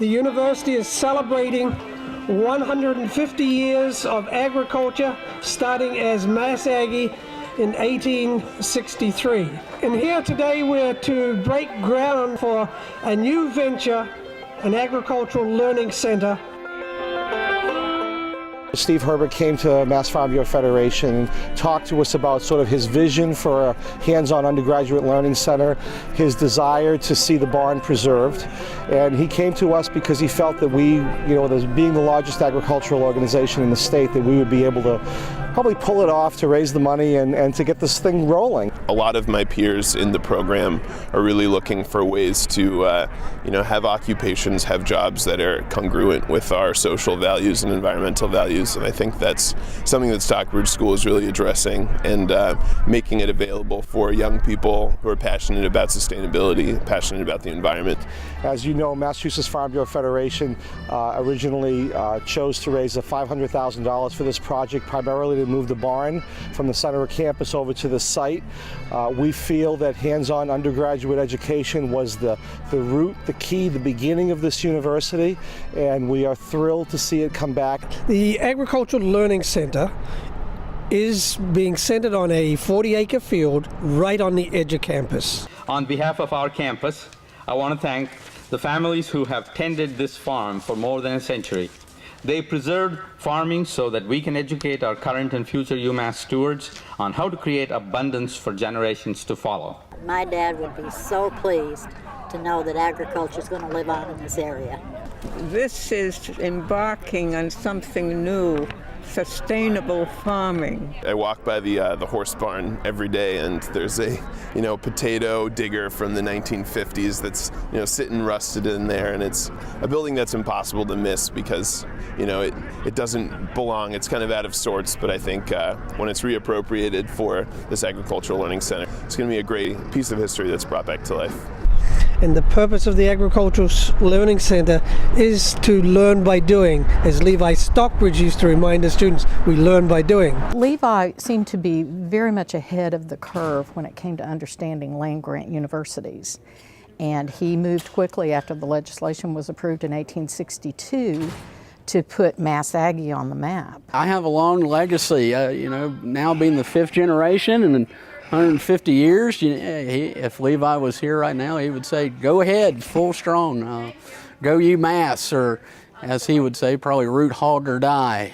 the university is celebrating 150 years of agriculture, starting as Mass Aggie in 1863. And here today we're to break ground for a new venture, an agricultural learning center. Steve Herbert came to Mass Farm Bureau Federation and talked to us about sort of his vision for a hands-on undergraduate learning center, his desire to see the barn preserved. And he came to us because he felt that we, being the largest agricultural organization in the state, that we would be able to probably pull it off to raise the money and to get this thing rolling. A lot of my peers in the program are really looking for ways to have occupations, have jobs that are congruent with our social values and environmental values. And I think that's something that Stockbridge School is really addressing and making it available for young people who are passionate about sustainability, passionate about the environment. As you know, Massachusetts Farm Bureau Federation originally chose to raise $500,000 for this project, primarily to move the barn from the center of campus over to the site. We feel that hands-on undergraduate education was the root, the key, the beginning of this university, and we are thrilled to see it come back. The Agricultural Learning Center is being centered on a 40-acre field right on the edge of campus. On behalf of our campus, I want to thank the families who have tended this farm for more than a century. They preserved farming so that we can educate our current and future UMass stewards on how to create abundance for generations to follow. My dad would be so pleased to know that agriculture is going to live on in this area. This is embarking on something new, sustainable farming. I walk by the horse barn every day, and there's a potato digger from the 1950s that's sitting rusted in there, and it's a building that's impossible to miss because it doesn't belong. It's kind of out of sorts, but I think when it's reappropriated for this agricultural learning center, it's going to be a great piece of history that's brought back to life. And the purpose of the Agricultural Learning Center is to learn by doing. As Levi Stockbridge used to remind the students, we learn by doing. Levi seemed to be very much ahead of the curve when it came to understanding land-grant universities. And he moved quickly after the legislation was approved in 1862 to put Mass Aggie on the map. I have a long legacy, now being the 5th generation, and 150 years, if Levi was here right now, he would say, go ahead, full strong, go UMass, or as he would say, probably root hog or die.